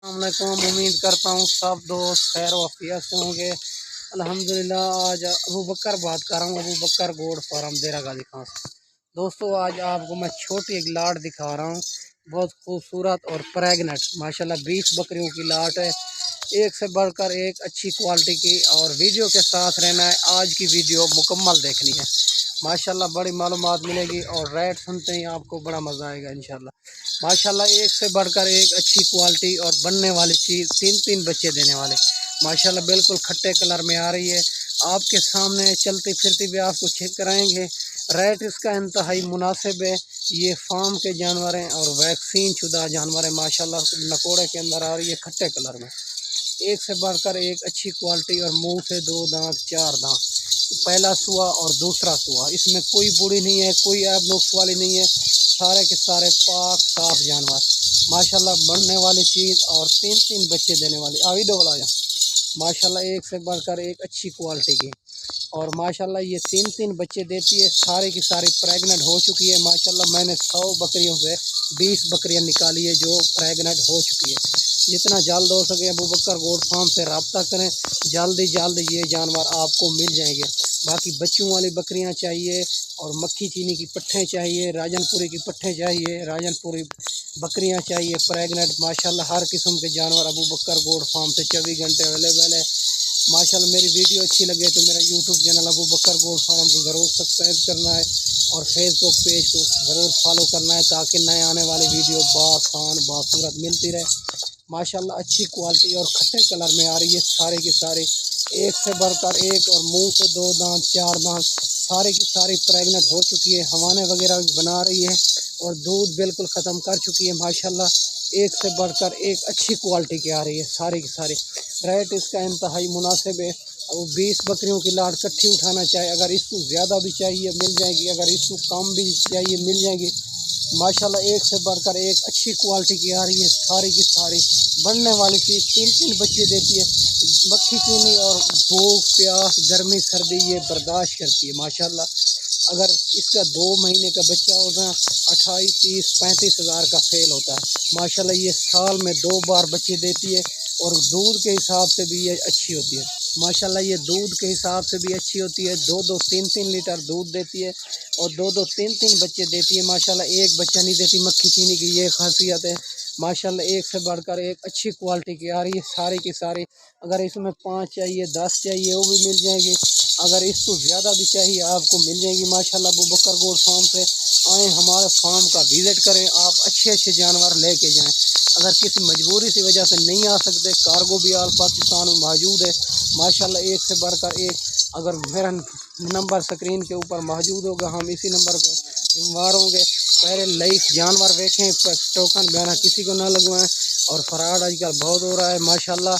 अस्सलामुअलैकुम। उम्मीद करता हूँ सब दोस्त खैर वाफियत से होंगे। अल्हम्दुलिल्लाह। आज अबू बकर बात कर रहा हूँ, अबू बकर गोड फार्म देरा गाजी खां से। दोस्तों आज आपको मैं छोटी एक लाट दिखा रहा हूँ, बहुत खूबसूरत और प्रेगनेंट माशाल्लाह 20 बकरियों की लाट है, एक से बढ़कर एक अच्छी क्वालिटी की। और वीडियो के साथ रहना है, आज की वीडियो मुकम्मल देखनी है। माशाल्लाह बड़ी मालूमात मिलेगी और रेट सुनते ही आपको बड़ा मज़ा आएगा इंशाल्लाह। माशाल्लाह एक से बढ़कर एक अच्छी क्वालिटी और बनने वाली चीज़, तीन तीन बच्चे देने वाले माशाल्लाह बिल्कुल खट्टे कलर में आ रही है। आपके सामने चलती फिरती भी आपको चेक कराएंगे। रेट इसका इंतहाई मुनासिब है। ये फार्म के जानवर हैं और वैक्सीन शुदा जानवर हैं। माशाल्लाह नकोड़े के अंदर आ रही है खट्टे कलर में, एक से बढ़कर एक अच्छी क्वालिटी और मुंह से 2 दांत 4 दांत, पहला सुआ और दूसरा सुआ। इसमें कोई बूढ़ी नहीं है, कोई ऐब नुक्स वाली नहीं है, सारे के सारे पाक साफ जानवर माशाल्लाह बनने वाली चीज़ और तीन तीन बच्चे देने वाली। आवी डोला जा माशाल्लाह एक से बढ़कर एक अच्छी क्वालिटी की। और माशाल्लाह ये तीन तीन बच्चे देती है, सारी की सारी प्रेग्नेंट हो चुकी है। माशाल्लाह मैंने 100 बकरियों से 20 बकरियां निकाली है जो प्रेग्नेंट हो चुकी है। जितना जल्द हो सके अबू बकर गोड फार्म से रब्ता करें, जल्दी जल्द ये जानवर आपको मिल जाएंगे। बाकी बच्चों वाली बकरियां चाहिए और मक्खी चीनी की पट्ठें चाहिए, राजनपुरी की पट्ठें चाहिए, राजनपुरी बकरियां चाहिए प्रेग्नेंट। माशाल्लाह हर किस्म के जानवर अबू बकर गोड फार्म से 24 घंटे अवेलेबल है। माशाल्लाह मेरी वीडियो अच्छी लगे तो मेरा यूट्यूब चैनल अबू बकर गोड फार्म को ज़रूर सब्सक्राइब करना है और फेसबुक पेज को ज़रूर फॉलो करना है ताकि नए आने वाली वीडियो बाखान बासूरत मिलती रहे। माशाल्लाह अच्छी क्वालिटी और खट्टे कलर में आ रही है सारे की सारी, एक से बढ़कर एक और मुंह से 2 दांत 4 दांत, सारी की सारी प्रेग्नेंट हो चुकी है, हवाने वगैरह भी बना रही है और दूध बिल्कुल ख़त्म कर चुकी है। माशाल्लाह एक से बढ़कर एक अच्छी क्वालिटी की आ रही है सारी की सारी। रेट इसका इंतहाई मुनासिब है। वो 20 बकरियों की लाट इकट्ठी उठाना चाहे, अगर इसको ज़्यादा भी चाहिए मिल जाएगी, अगर इसको कम भी चाहिए मिल जाएगी। माशाल्लाह एक से बढ़कर एक अच्छी क्वालिटी की आ रही है सारी की सारी। बनने वाली चीज़ तीन तीन बच्चे देती है। मक्खी चीनी और भूख प्यास गर्मी सर्दी ये बर्दाश्त करती है माशाल्लाह। अगर इसका 2 महीने का बच्चा होगा 28 30 35 हज़ार का सेल होता है। माशाल्लाह ये साल में 2 बार बच्चे देती है और दूध के हिसाब से भी ये अच्छी होती है। माशाल्लाह ये दूध के हिसाब से भी अच्छी होती है, 2-2 3-3 लीटर दूध देती है और 2-2 3-3 बच्चे देती है। माशाल्लाह एक बच्चा नहीं देती मक्खी चीनी की, ये खासियत है। माशाल्लाह एक से बढ़कर एक अच्छी क्वालिटी की आ रही है सारी की सारी। अगर इसमें 5 चाहिए 10 चाहिए वो भी मिल जाएगी, अगर इसको ज़्यादा भी चाहिए आपको मिल जाएगी। माशाल्लाह अबू बकर गोड फार्म से आएँ, हमारे फार्म का विज़िट करें, आप अच्छे अच्छे जानवर लेके जाएं। अगर किसी मजबूरी की वजह से नहीं आ सकते, कार्गो भी आल पाकिस्तान में मौजूद है। माशाल्लाह एक से बढ़कर एक। अगर मेरा नंबर स्क्रीन के ऊपर मौजूद होगा, हम इसी नंबर पर जिम्मेवार होंगे। पहले लाइफ जानवर देखें, टोकन बयाना किसी को ना लगवाएं और फराड आजकल बहुत हो रहा है। माशाल्लाह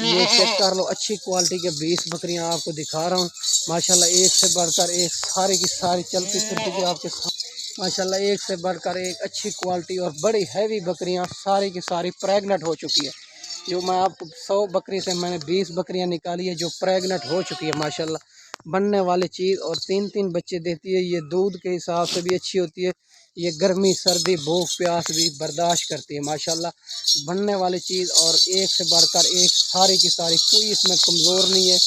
ये चेक कर लो, अच्छी क्वालिटी के 20 बकरियां आपको दिखा रहा हूँ। माशाल्लाह एक से बढ़कर एक सारी की सारी चलती फिरती की आपके साथ। माशाल्लाह एक से बढ़कर एक अच्छी क्वालिटी और बड़ी हैवी बकरियां सारी की सारी प्रेग्नेंट हो चुकी है। जो मैं आपको 100 बकरी से मैंने 20 बकरियां निकाली है जो प्रेग्नेंट हो चुकी है। माशाल्लाह बनने वाली चीज़ और तीन तीन बच्चे देती है। ये दूध के हिसाब से भी अच्छी होती है, ये गर्मी सर्दी भूख प्यास भी बर्दाश्त करती है। माशाल्लाह बनने वाली चीज़ और एक से बढ़कर एक सारी की सारी, कोई इसमें कमज़ोर नहीं है,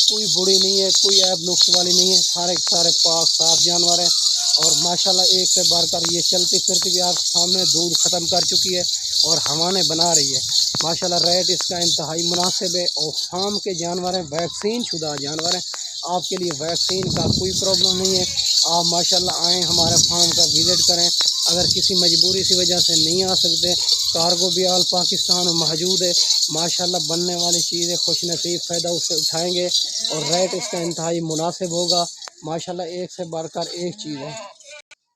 कोई बूढ़ी नहीं है, कोई ऐब नुक्स वाली नहीं है, सारे के सारे पाक साफ जानवर हैं। और माशाल्लाह एक से बढ़कर ये चलती फिरती भी आप सामने दूध ख़त्म कर चुकी है और हवाने बना रही है। माशाल्लाह रेट इसका इंतहाई मुनासिब है और फार्म के जानवर हैं, वैक्सीन शुदा जानवर हैं, आपके लिए वैक्सीन का कोई प्रॉब्लम नहीं है। आप माशाल्लाह आएँ, हमारे फार्म का विज़िट करें। अगर किसी मजबूरी की वजह से नहीं आ सकते, कार्गो भी आल पाकिस्तान में मौजूद है। माशाल्लाह बनने वाली चीज़ें खुश नसीब फ़ायदा उससे उठाएँगे और रेट इसका इंतहाई मुनासिब होगा। माशाल्लाह एक से बढ़कर एक चीज़ है।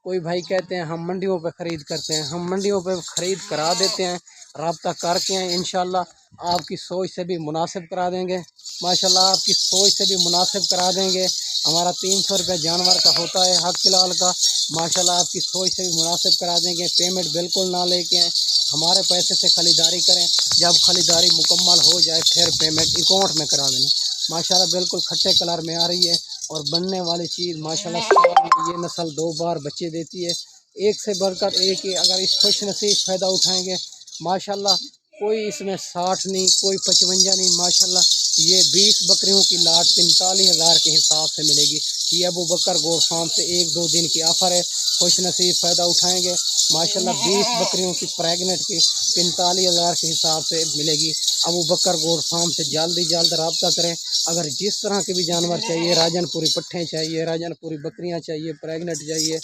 कोई भाई कहते हैं हम मंडियों पे ख़रीद करते हैं, हम मंडियों पे ख़रीद करा देते हैं, रब्ता करके हैं इंशाल्लाह आपकी सोच से भी मुनासिब करा देंगे। माशाल्लाह आपकी सोच से भी मुनासिब करा देंगे। हमारा 300 रुपये जानवर का होता है हक फिलहाल का। माशाल्लाह आपकी सोच से भी मुनासिब करा देंगे। पेमेंट बिल्कुल ना लेके आएँ, हमारे पैसे से खरीदारी करें, जब खरीदारी मुकम्मल हो जाए फिर पेमेंट अकाउंट में करा देनी। माशाल्लाह बिल्कुल खट्टे कलर में आ रही है और बनने वाली चीज़ माशाल्लाह साल में ये नस्ल 2 बार बच्चे देती है, एक से बढ़कर एक ही। अगर इस खुश नसीब फ़ायदा उठाएंगे माशाल्लाह कोई इसमें 60 नहीं, कोई 55 नहीं, माशाल्लाह ये 20 बकरियों की लाट 45,000 के हिसाब से मिलेगी। ये अबू बकर गोट फार्म से 1-2 दिन की ऑफ़र है, खुश नसीब फ़ायदा उठाएंगे। माशाल्लाह 20 बकरियों की प्रेगनेंट की 45,000 के हिसाब से मिलेगी। अबू बकर गोट फार्म से जल्द रब्ता करें। अगर जिस तरह के भी जानवर चाहिए, राजनपुरी पट्ठे चाहिए, राजनपुरी बकरियां चाहिए, प्रेगनेंट चाहिए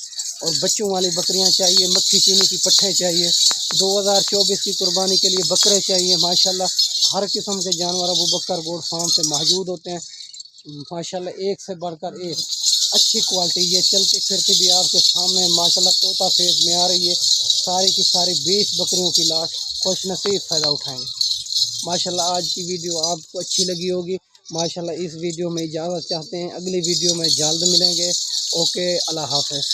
और बच्चों वाली बकरियां चाहिए, मक्खी चीनी की पट्ठे चाहिए, 2024 की कुर्बानी के लिए बकरे चाहिए, माशाल्लाह हर किस्म के जानवर अबू बकर गोट फार्म से मौजूद होते हैं। माशाल्लाह एक से बढ़कर एक अच्छी क्वालिटी, ये चलती फिरती भी आपके सामने माशाल्लाह तोता फेस में आ रही है। सारी की सारी 20 बकरियों की लाश, खुश नसीब फ़ायदा उठाएंगे। माशाल्लाह आज की वीडियो आपको अच्छी लगी होगी। माशाल्लाह इस वीडियो में इजाज़त चाहते हैं, अगली वीडियो में जल्द मिलेंगे। ओके, अल्लाह हाफ़िज़।